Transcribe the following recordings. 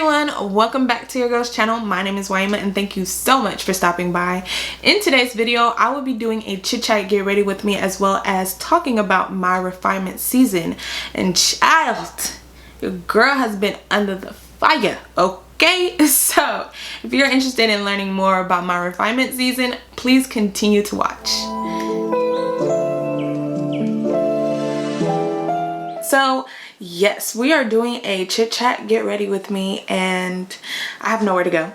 everyone, welcome back to your girl's channel. My name is Waima and thank you so much for stopping by. In today's video, I will be doing a chit chat get ready with me as well as talking about my refinement season. And child, your girl has been under the fire, okay? So if you're interested in learning more about my refinement season, please continue to watch. So yes, we are doing a chit chat get ready with me and I have nowhere to go.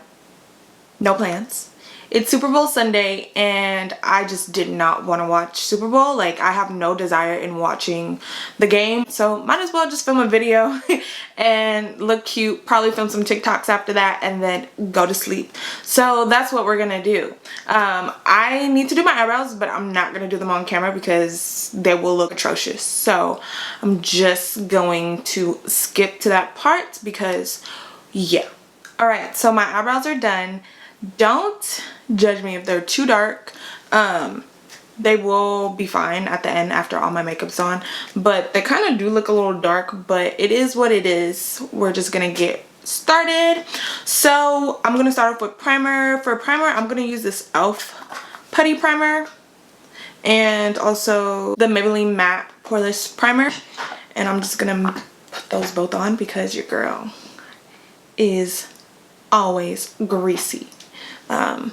No plans. It's Super Bowl Sunday and I just did not want to watch Super Bowl. Like, I have no desire in watching the game. So might as well just film a video and look cute, probably film some TikToks after that and then go to sleep. So that's what we're gonna do. I need to do my eyebrows, but I'm not gonna do them on camera because they will look atrocious. So I'm just going to skip to that part because yeah. All right, so my eyebrows are done. Don't judge me if they're too dark. They will be fine at the end after all my makeup's on, but they kind of do look a little dark, but it is what it is. We're just gonna get started. So I'm gonna start off with primer. For primer, I'm gonna use this e.l.f. putty primer and also the Maybelline matte poreless primer, and I'm just gonna put those both on because your girl is always greasy.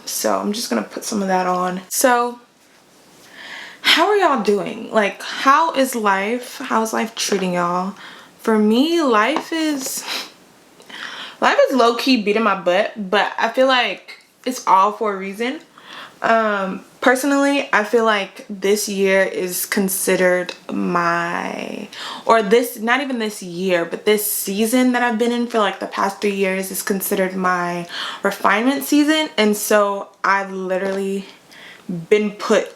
So I'm just gonna put some of that on. So how are y'all doing? Like, how is life? How's life treating y'all? For me, life is low-key beating my butt, but I feel like it's all for a reason. Personally, I feel like this year is considered my, or this, not even this year, but this season that I've been in for like the past 3 years is considered my refinement season. And so I've literally been put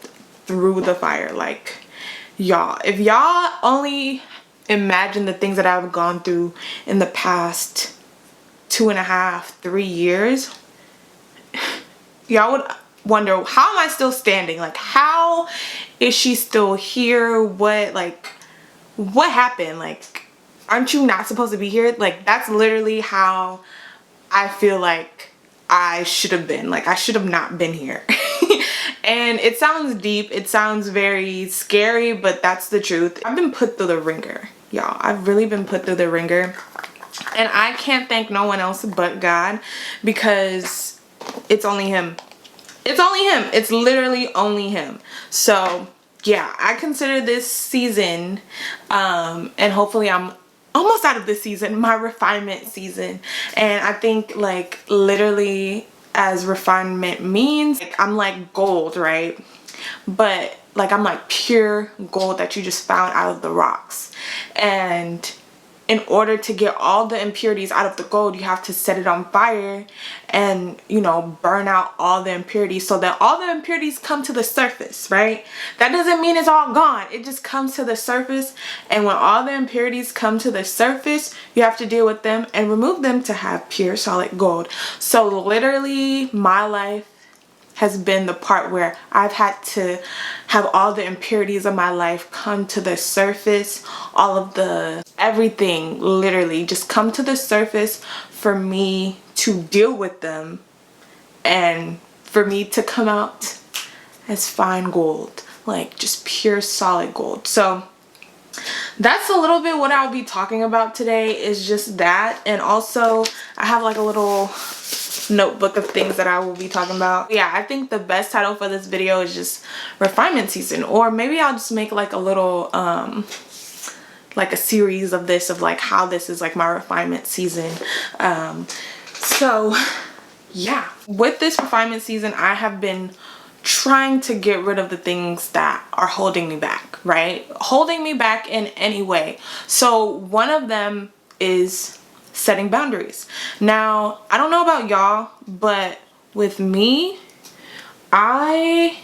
through the fire. Like, y'all, if y'all only imagine the things that I've gone through in the past 2.5, 3 years, y'all would wonder, how am I still standing? Like, how is she still here? What happened? Like, aren't you not supposed to be here? Like, that's literally how I feel like I should have been. Like, I should have not been here. And it sounds deep, it sounds very scary, but that's the truth. I've been put through the ringer, y'all. I've really been put through the ringer, and I can't thank no one else but God, because it's only him. It's only him. It's literally only him. So yeah, I consider this season, and hopefully I'm almost out of this season, my refinement season. And I think, like, literally, as refinement means, like, I'm like gold, right? But like, I'm like pure gold that you just found out of the rocks. And in order to get all the impurities out of the gold, you have to set it on fire and, you know, burn out all the impurities so that all the impurities come to the surface, right? That doesn't mean it's all gone. It just comes to the surface. And when all the impurities come to the surface, you have to deal with them and remove them to have pure solid gold. So literally, my life has been the part where I've had to have all the impurities of my life come to the surface. All of the everything literally just come to the surface for me to deal with them and for me to come out as fine gold, like just pure solid gold. So that's a little bit what I'll be talking about today, is just that. And also I have like a little notebook of things that I will be talking about. Yeah, I think the best title for this video is just refinement season, or maybe I'll just make like a little like a series of this, of like how this is like my refinement season. So yeah, with this refinement season, I have been trying to get rid of the things that are holding me back, right? Holding me back in any way. So one of them is setting boundaries. Now, I don't know about y'all, but with me, I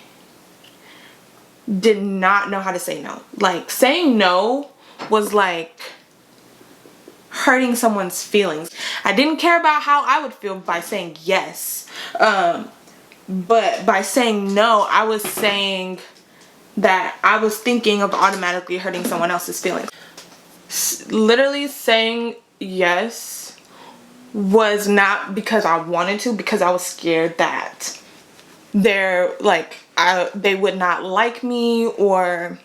did not know how to say no. Like, saying no was like hurting someone's feelings. I didn't care about how I would feel by saying yes. But by saying no, I was saying that I was thinking of automatically hurting someone else's feelings. Literally saying yes was not because I wanted to, because I was scared that they're like, they would not like me, or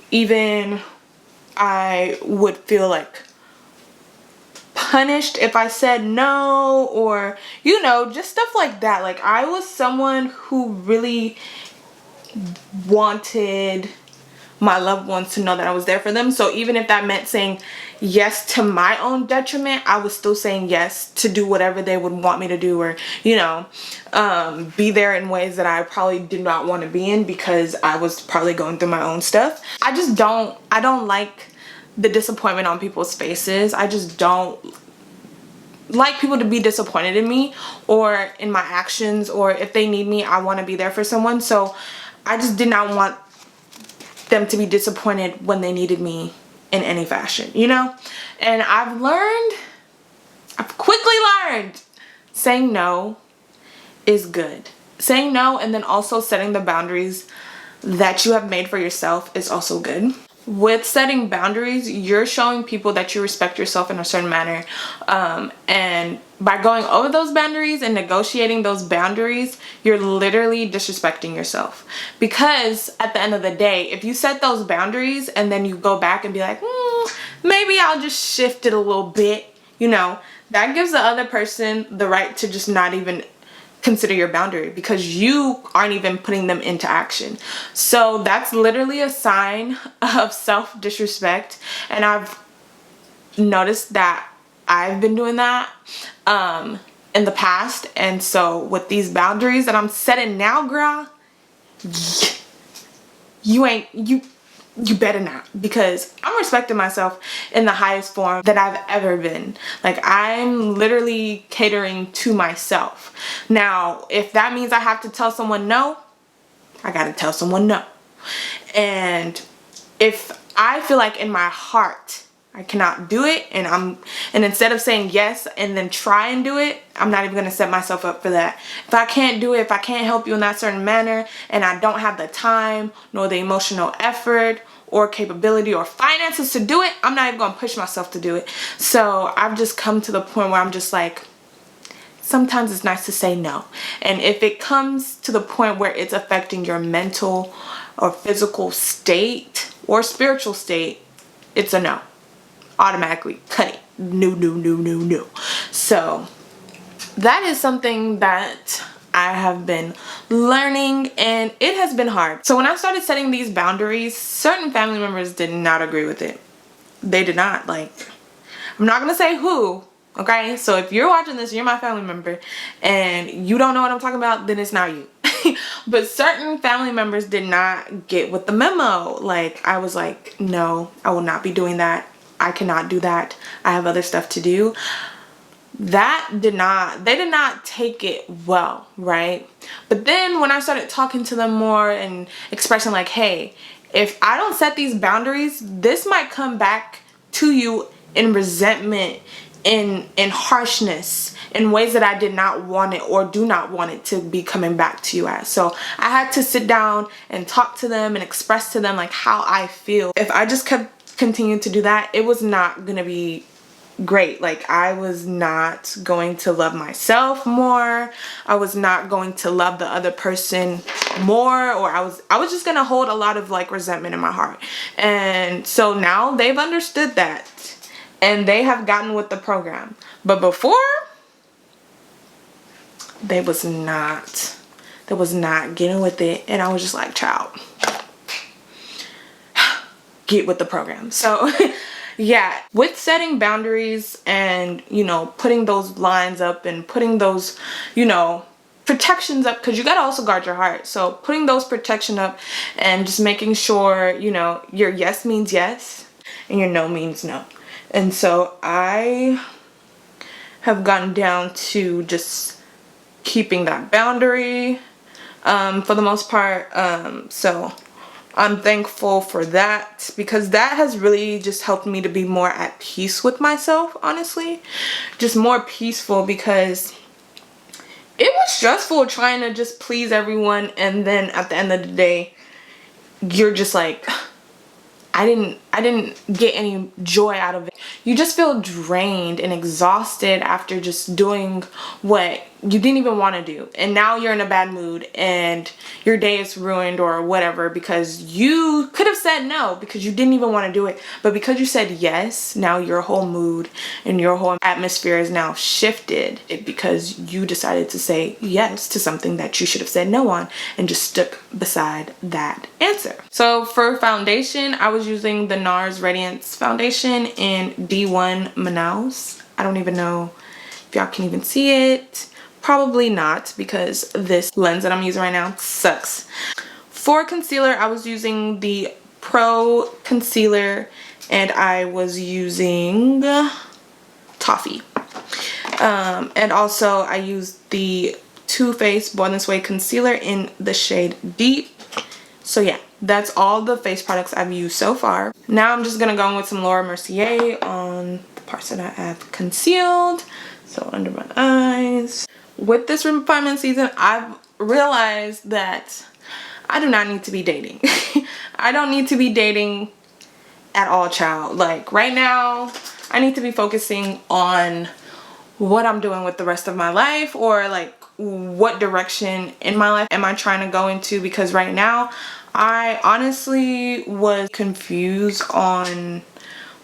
even I would feel like punished if I said no, or you know, just stuff like that. Like, I was someone who really wanted my loved ones to know that I was there for them. So even if that meant saying yes to my own detriment, I was still saying yes to do whatever they would want me to do, or you know, be there in ways that I probably did not want to be in, because I was probably going through my own stuff. I don't like the disappointment on people's faces. I just don't like people to be disappointed in me or in my actions, or if they need me, I want to be there for someone. So I just did not want them to be disappointed when they needed me in any fashion, you know? And I've quickly learned saying no is good. Saying no, and then also setting the boundaries that you have made for yourself, is also good. With setting boundaries, you're showing people that you respect yourself in a certain manner, and by going over those boundaries and negotiating those boundaries, you're literally disrespecting yourself. Because at the end of the day, if you set those boundaries and then you go back and be like, maybe I'll just shift it a little bit, you know, that gives the other person the right to just not even consider your boundary, because you aren't even putting them into action. So that's literally a sign of self-disrespect, and I've noticed that I've been doing that in the past. And so with these boundaries that I'm setting now, girl, you better not, because I'm respecting myself in the highest form that I've ever been. Like, I'm literally catering to myself. Now, if that means I have to tell someone no, I gotta tell someone no. And if I feel like in my heart I cannot do it, and instead of saying yes and then try and do it, I'm not even gonna set myself up for that. If I can't do it, if I can't help you in that certain manner, and I don't have the time, nor the emotional effort, or capability, or finances to do it, I'm not even gonna push myself to do it. So I've just come to the point where I'm just like, sometimes it's nice to say no. And if it comes to the point where it's affecting your mental or physical state or spiritual state, it's a no. Automatically cut it. No. So that is something that I have been learning, and it has been hard. So when I started setting these boundaries, certain family members did not agree with it. They did not. Like, I'm not gonna say who, okay? So if you're watching this, you're my family member, and you don't know what I'm talking about, then it's not you. But certain family members did not get with the memo. Like, I was like, no, I will not be doing that. I cannot do that. I have other stuff to do. They did not take it well, right? But then when I started talking to them more and expressing like, hey, if I don't set these boundaries, this might come back to you in resentment, in harshness, in ways that I did not want it, or do not want it to be coming back to you as. So I had to sit down and talk to them and express to them like how I feel. If I just continued to do that, it was not gonna be great. Like, I was not going to love myself more. I was not going to love the other person more, or I was just gonna hold a lot of like resentment in my heart. And so now they've understood that, and they have gotten with the program. But before, they was not getting with it, and I was just like, child, get with the program. So yeah, with setting boundaries and, you know, putting those lines up and putting those, you know, protections up, because you got to also guard your heart. So putting those protection up and just making sure, you know, your yes means yes and your no means no. And so I have gotten down to just keeping that boundary for the most part. So I'm thankful for that, because that has really just helped me to be more at peace with myself, honestly. Just more peaceful, because it was stressful trying to just please everyone, and then at the end of the day, you're just like, I didn't get any joy out of it. you just feel drained and exhausted after just doing what you didn't even want to do, and now you're in a bad mood and your day is ruined or whatever because you could have said no because you didn't even want to do it, but because you said yes, now your whole mood and your whole atmosphere is now shifted because you decided to say yes to something that you should have said no on and just stuck beside that answer. So for foundation, I was using the NARS Radiance foundation in D1 Manaus. I don't even know if y'all can even see it. Probably not, because this lens that I'm using right now sucks. For concealer, I was using the Pro Concealer, and I was using Toffee. And also I used the Too Faced Born This Way concealer in the shade Deep. So yeah, that's all the face products I've used so far. Now I'm just gonna go in with some Laura Mercier on the parts that I have concealed. So under my eyes. With this refinement season, I've realized that I do not need to be dating. I don't need to be dating at all, child. Like right now, I need to be focusing on what I'm doing with the rest of my life, or like what direction in my life am I trying to go into, because right now I honestly was confused on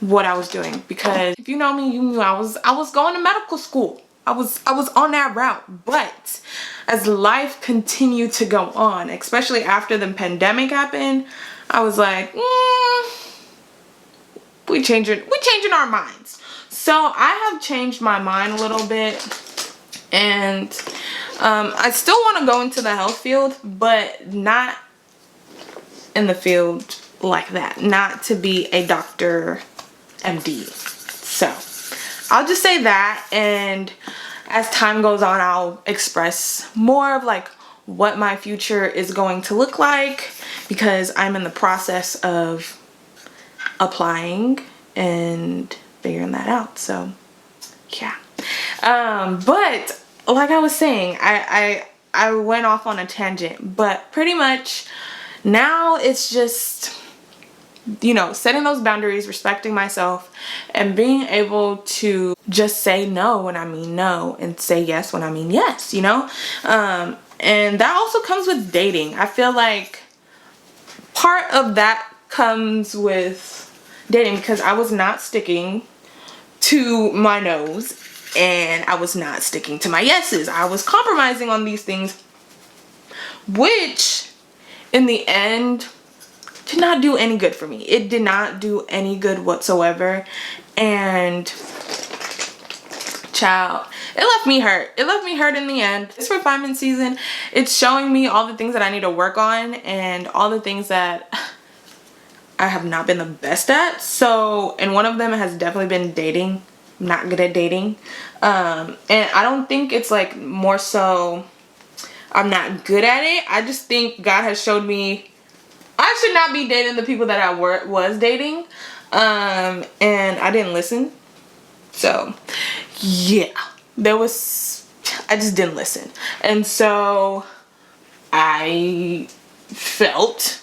what I was doing, because if you know me, you knew I was going to medical school. I was on that route, but as life continued to go on, especially after the pandemic happened, I was like, we changing our minds. So I have changed my mind a little bit, and I still want to go into the health field, but not in the field like that. Not to be a doctor, MD. So I'll just say that, and as time goes on, I'll express more of like what my future is going to look like, because I'm in the process of applying and figuring that out. So yeah, but like I was saying, I went off on a tangent, but pretty much now it's just, you know, setting those boundaries, respecting myself, and being able to just say no when I mean no and say yes when I mean yes, you know. And that also comes with dating. I feel like part of that comes with dating, because I was not sticking to my no's and I was not sticking to my yeses. I was compromising on these things, which in the end did not do any good for me. It did not do any good whatsoever. And child, it left me hurt. It left me hurt in the end. This refinement season, it's showing me all the things that I need to work on and all the things that I have not been the best at. So, and one of them has definitely been dating. I'm not good at dating. And I don't think it's like more so I'm not good at it. I just think God has showed me I should not be dating the people that I was dating. And I didn't listen. So yeah, I just didn't listen. And so I felt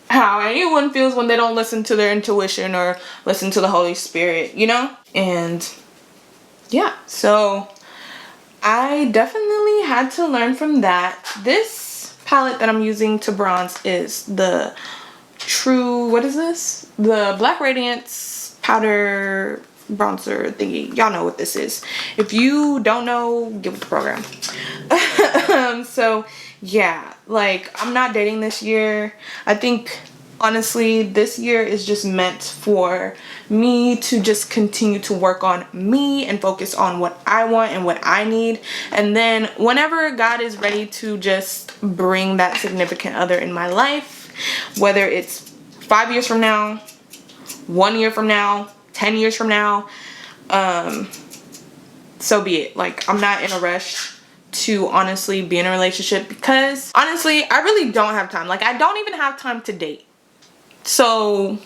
how anyone feels when they don't listen to their intuition or listen to the Holy Spirit, you know? And yeah, so I definitely had to learn from that. This palette that I'm using to bronze is the what is this? The Black Radiance powder bronzer thingy. Y'all know what this is. If you don't know, get with the program. So yeah, like I'm not dating this year. I think honestly this year is just meant for me to just continue to work on me and focus on what I want and what I need, and then whenever God is ready to just bring that significant other in my life, whether it's 5 years from now, 1 year from now, 10 years from now, so be it. Like I'm not in a rush to honestly be in a relationship, because honestly I really don't have time. Like I don't even have time to date. So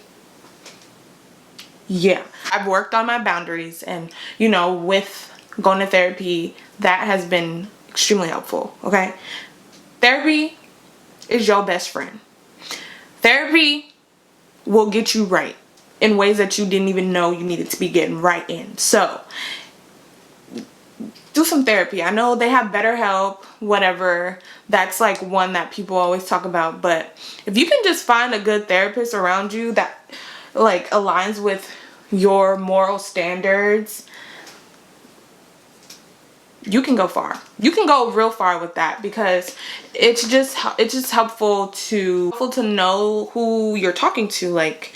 yeah, I've worked on my boundaries, and you know, with going to therapy, that has been extremely helpful. Okay, therapy is your best friend. Therapy will get you right. in ways that you didn't even know you needed to be getting right in. So do some therapy. I know they have BetterHelp, whatever. That's like one that people always talk about. But if you can just find a good therapist around you that like aligns with your moral standards, you can go far. You can go real far with that, because it's just helpful to know who you're talking to. Like,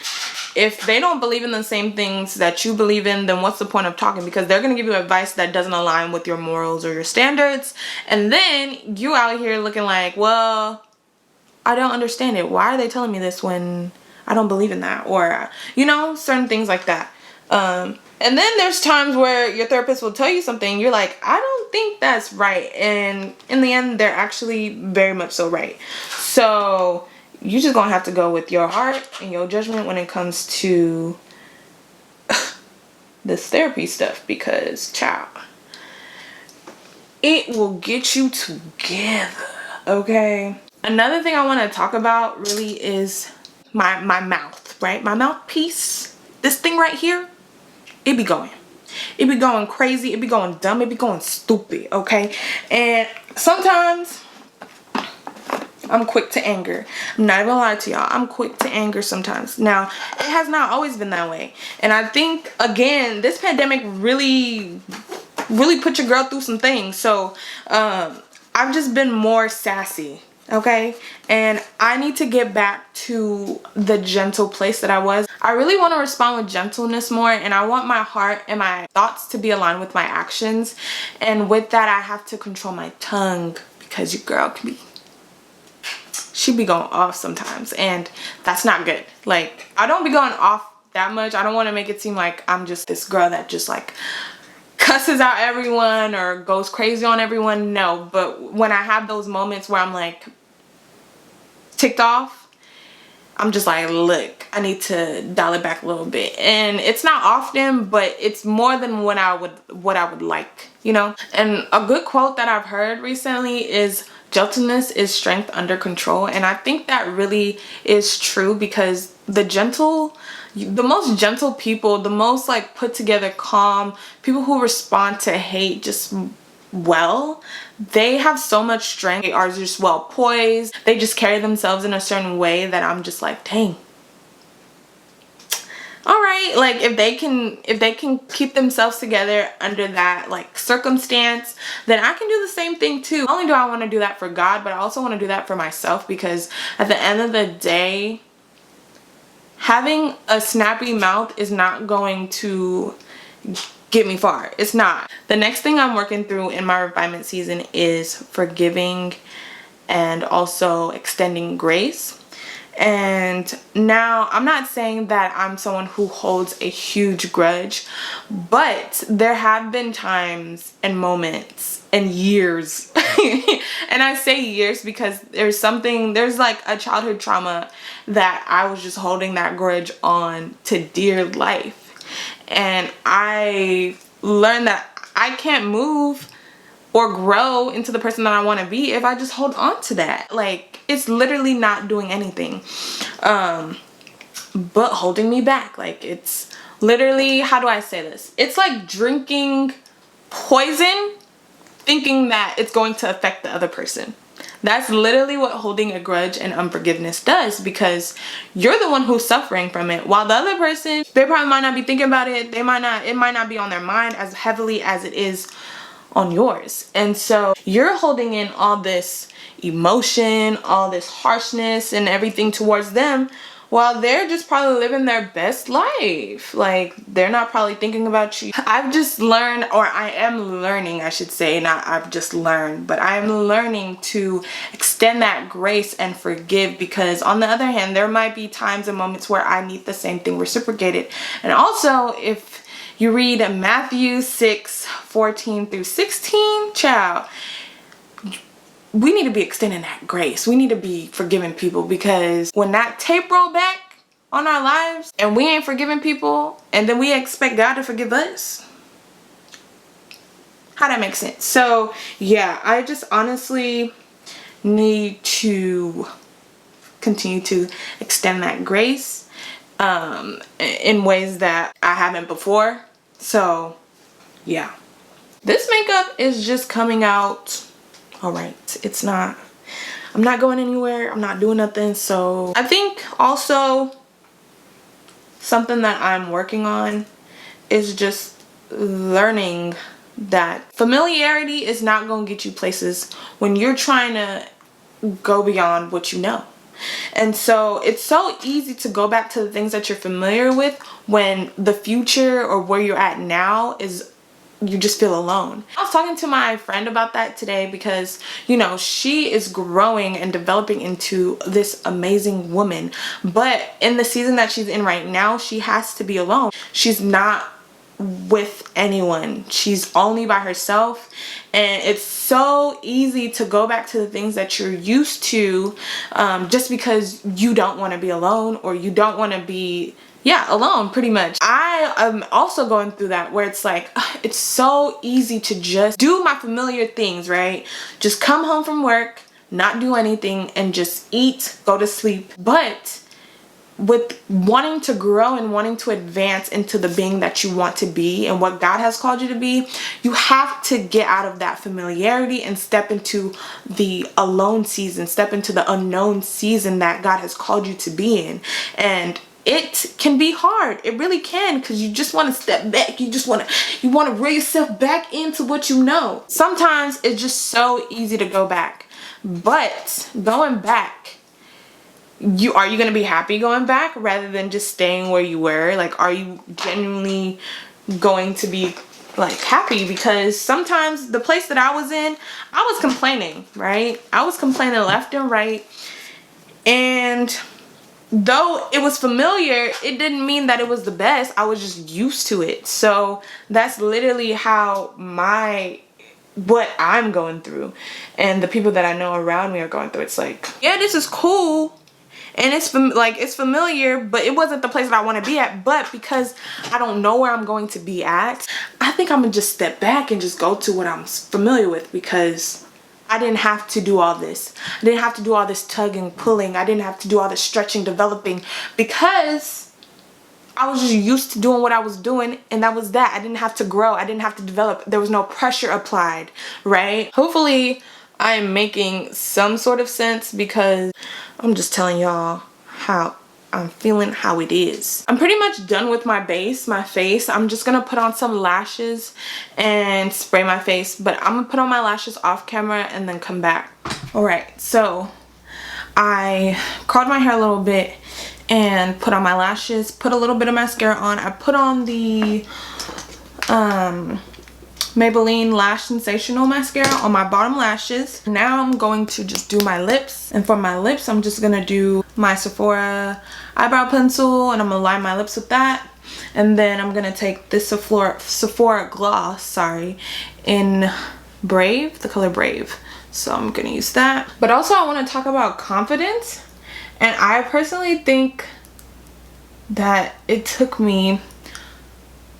if they don't believe in the same things that you believe in, then what's the point of talking? Because they're going to give you advice that doesn't align with your morals or your standards. And then you out here looking like, well, I don't understand it. Why are they telling me this when I don't believe in that? Or, you know, certain things like that. And then there's times where your therapist will tell you something, you're like, I don't think that's right. And in the end, they're actually very much so right. So you just gonna have to go with your heart and your judgment when it comes to this therapy stuff, because child, it will get you together, okay? Another thing I want to talk about really is my mouth, right? My mouthpiece, this thing right here, it be going crazy, it be going dumb, it be going stupid, okay? And sometimes I'm quick to anger. I'm not even gonna lie to y'all, I'm quick to anger sometimes. Now, it has not always been that way, and I think, again, this pandemic really put your girl through some things. So I've just been more sassy, okay? And I need to get back to the gentle place that I was. I really want to respond with gentleness more, and I want my heart and my thoughts to be aligned with my actions. And with that, I have to control my tongue, because your girl can be, she be going off sometimes, and that's not good. Like, I don't be going off that much. I don't want to make it seem like I'm just this girl that just like cusses out everyone or goes crazy on everyone. No, but when I have those moments where I'm like ticked off, I'm just like, look, I need to dial it back a little bit. And it's not often, but it's more than what I would like, you know? And a good quote that I've heard recently is, gentleness is strength under control. And I think that really is true, because the most gentle people, the most like put together, calm people who respond to hate just well, they have so much strength. They are just well poised. They just carry themselves in a certain way that I'm just like, dang, all right. Like, if they can keep themselves together under that like circumstance, then I can do the same thing too. Not only do I want to do that for God, but I also want to do that for myself, because at the end of the day, having a snappy mouth is not going to get me far. It's not. The next thing I'm working through in my refinement season is forgiving and also extending grace. And now, I'm not saying that I'm someone who holds a huge grudge, but there have been times and moments and years and I say years because there's like a childhood trauma that I was just holding that grudge on to dear life. And I learned that I can't move or grow into the person that I want to be if I just hold on to that. Like, it's literally not doing anything but holding me back. Like, it's literally, how do I say this? It's like drinking poison thinking that it's going to affect the other person. That's literally what holding a grudge and unforgiveness does, because you're the one who's suffering from it, while the other person, they probably might not be thinking about it. It might not be on their mind as heavily as it is on yours. And so you're holding in all this emotion, all this harshness and everything towards them, while they're just probably living their best life. Like, they're not probably thinking about you. I've just learned, or I am learning, I should say, not I've just learned, but I'm learning to extend that grace and forgive, because on the other hand, there might be times and moments where I need the same thing reciprocated. And also, if you read Matthew 6:14-16, child, we need to be extending that grace. We need to be forgiving people, because when that tape roll back on our lives and we ain't forgiving people, and then we expect God to forgive us, how that makes sense? So yeah, I just honestly need to continue to extend that grace. in ways that I haven't before. So yeah, this makeup is just coming out all right. It's not, I'm not going anywhere, I'm not doing nothing. So I think also something that I'm working on is just learning that familiarity is not going to get you places when you're trying to go beyond what you know. And so it's so easy to go back to the things that you're familiar with when the future or where you're at now is, you just feel alone. I was talking to my friend about that today because, you know, she is growing and developing into this amazing woman, but in the season that she's in right now, she has to be alone. She's not with anyone, she's only by herself, and it's so easy to go back to the things that you're used to, just because you don't want to be alone, or you don't want to be alone, pretty much. I am also going through that, where it's like, it's so easy to just do my familiar things, right? Just come home from work, not do anything, and just eat, go to sleep. But with wanting to grow and wanting to advance into the being that you want to be and what God has called you to be, you have to get out of that familiarity and step into the alone season, step into the unknown season that God has called you to be in. And it can be hard. It really can, because you just want to step back. You want to reel yourself back into what you know. Sometimes it's just so easy to go back, but going back, are you going to be happy going back rather than just staying where you were? Like, are you genuinely going to be like happy? Because sometimes the place that I was in, I was complaining, right? I was complaining left and right. And though it was familiar, it didn't mean that it was the best. I was just used to it. So that's literally how what I'm going through and the people that I know around me are going through. It's like, yeah, this is cool. And it's familiar, but it wasn't the place that I want to be at. But because I don't know where I'm going to be at, I think I'm gonna just step back and just go to what I'm familiar with, because I didn't have to do all this. I didn't have to do all this tugging, pulling. I didn't have to do all this stretching, developing, because I was just used to doing what I was doing, and that was that. I didn't have to grow. I didn't have to develop. There was no pressure applied, right? Hopefully I am making some sort of sense, because I'm just telling y'all how I'm feeling, how it is. I'm pretty much done with my base, my face. I'm just gonna put on some lashes and spray my face, but I'm gonna put on my lashes off camera and then come back. All right, so I curled my hair a little bit and put on my lashes, put a little bit of mascara on. I put on the Maybelline Lash Sensational mascara on my bottom lashes. Now I'm going to just do my lips, and for my lips I'm just gonna do my Sephora eyebrow pencil, and I'm gonna line my lips with that. And then I'm gonna take this Sephora gloss, sorry, in Brave, the color Brave. So I'm gonna use that. But also I want to talk about confidence, and I personally think that it took me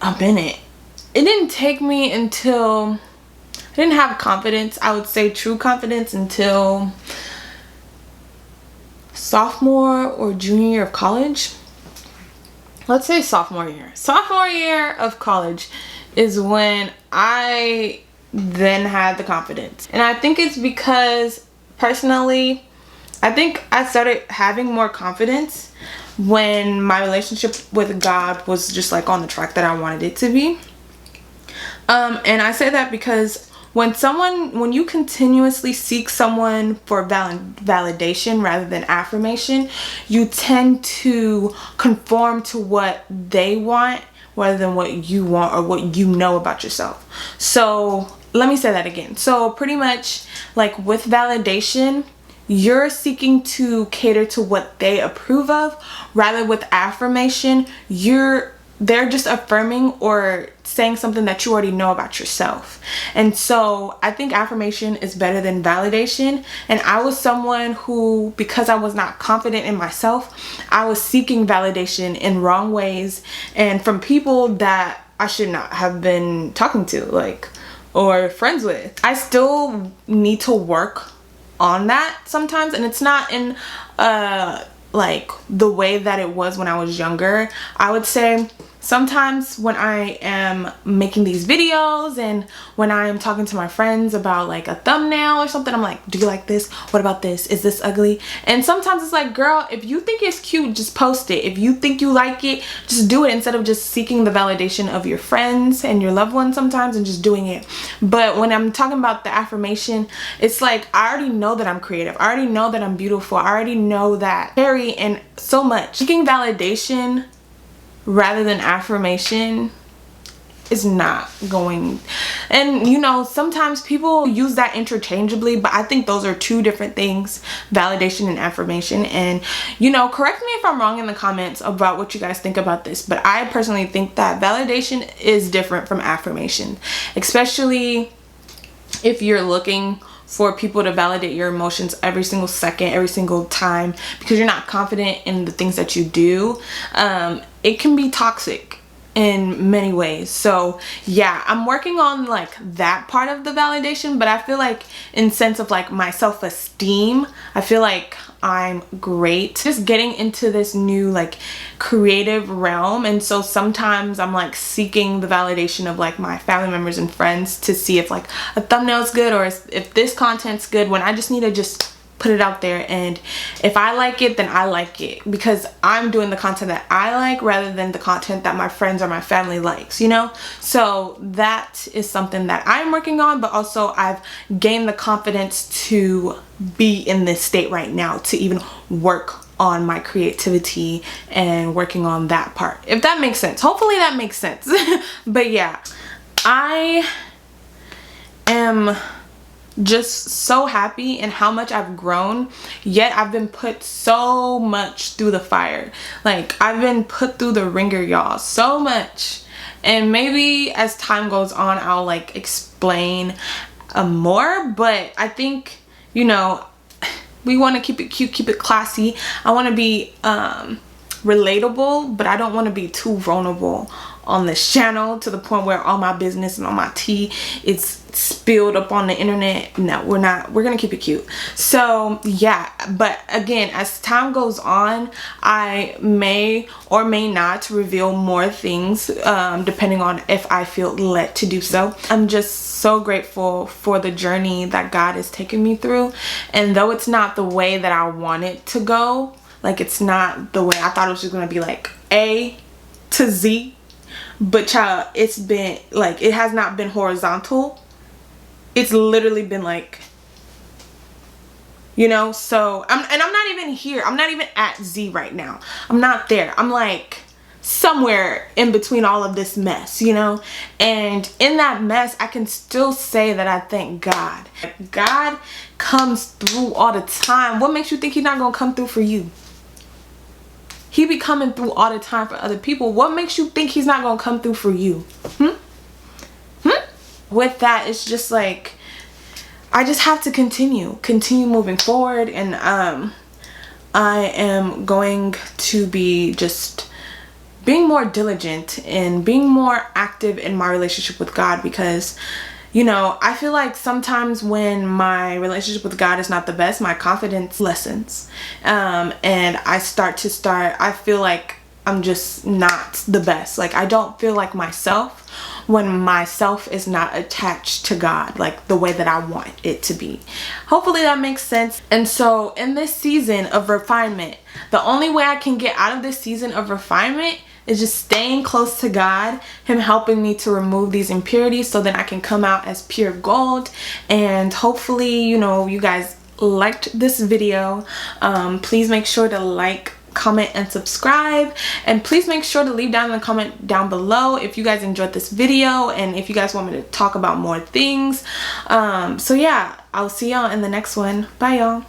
a minute. It didn't take me until I didn't have confidence, I would say true confidence, until sophomore or junior year of college. Let's say sophomore year. Sophomore year of college is when I then had the confidence. And I think it's because, personally, I think I started having more confidence when my relationship with God was just like on the track that I wanted it to be. And I say that because when you continuously seek someone for validation rather than affirmation, you tend to conform to what they want rather than what you want or what you know about yourself. So let me say that again. So pretty much, like, with validation, you're seeking to cater to what they approve of, rather with affirmation, they're just affirming or saying something that you already know about yourself. And so I think affirmation is better than validation. And I was someone who, because I was not confident in myself, I was seeking validation in wrong ways and from people that I should not have been talking to, like, or friends with. I still need to work on that sometimes, and it's not in like the way that it was when I was younger. I would say sometimes when I am making these videos and when I am talking to my friends about like a thumbnail or something, I'm like, do you like this? What about this? Is this ugly? And sometimes it's like, girl, if you think it's cute, just post it. If you think you like it, just do it, instead of just seeking the validation of your friends and your loved ones sometimes and just doing it. But when I'm talking about the affirmation, it's like, I already know that I'm creative. I already know that I'm beautiful. I already know that Harry and so much. Seeking validation rather than affirmation is not going, and you know, sometimes people use that interchangeably, but I think those are two different things, validation and affirmation. And you know, correct me if I'm wrong in the comments about what you guys think about this, but I personally think that validation is different from affirmation, especially if you're looking for people to validate your emotions every single second, every single time, because you're not confident in the things that you do. It can be toxic in many ways. So yeah, I'm working on like that part of the validation, but I feel like in sense of like my self-esteem, I feel like I'm great. Just getting into this new like creative realm, and so sometimes I'm like seeking the validation of like my family members and friends to see if like a thumbnail is good or if this content's good, when I just need to just put it out there, and if I like it, then I like it, because I'm doing the content that I like rather than the content that my friends or my family likes, you know. So that is something that I'm working on, but also I've gained the confidence to be in this state right now to even work on my creativity and working on that part, if that makes sense. Hopefully that makes sense. But yeah, I am just so happy in how much I've grown, yet I've been put so much through the fire. Like, I've been put through the ringer, y'all, so much. And maybe as time goes on, I'll like explain more, but I think, you know, we want to keep it cute, keep it classy. I want to be relatable, but I don't want to be too vulnerable on this channel to the point where all my business and all my tea is spilled up on the internet. No, we're not. We're gonna keep it cute. So yeah, but again, as time goes on, I may or may not reveal more things depending on if I feel led to do so. I'm just so grateful for the journey that God has taken me through, and though it's not the way that I want it to go, like it's not the way I thought it was just gonna be, like A to Z, but child, it's been like, it has not been horizontal. It's literally been like, you know. So I'm not even here. I'm not even at Z right now. I'm not there. I'm like somewhere in between all of this mess, you know. And in that mess, I can still say that I thank God. God comes through all the time. What makes you think he's not gonna come through for you? He be coming through all the time for other people. What makes you think he's not gonna come through for you? With that, it's just like, I just have to continue moving forward, and I am going to be just being more diligent and being more active in my relationship with God, because you know, I feel like sometimes when my relationship with God is not the best, my confidence lessens, and I feel like I'm just not the best. Like, I don't feel like myself when myself is not attached to God like the way that I want it to be. Hopefully that makes sense. And so in this season of refinement, the only way I can get out of this season of refinement is just staying close to God, him helping me to remove these impurities so that I can come out as pure gold. And hopefully, you know, you guys liked this video. Please make sure to like, comment, and subscribe, and please make sure to leave down in the comment down below if you guys enjoyed this video and if you guys want me to talk about more things. So yeah, I'll see y'all in the next one. Bye y'all.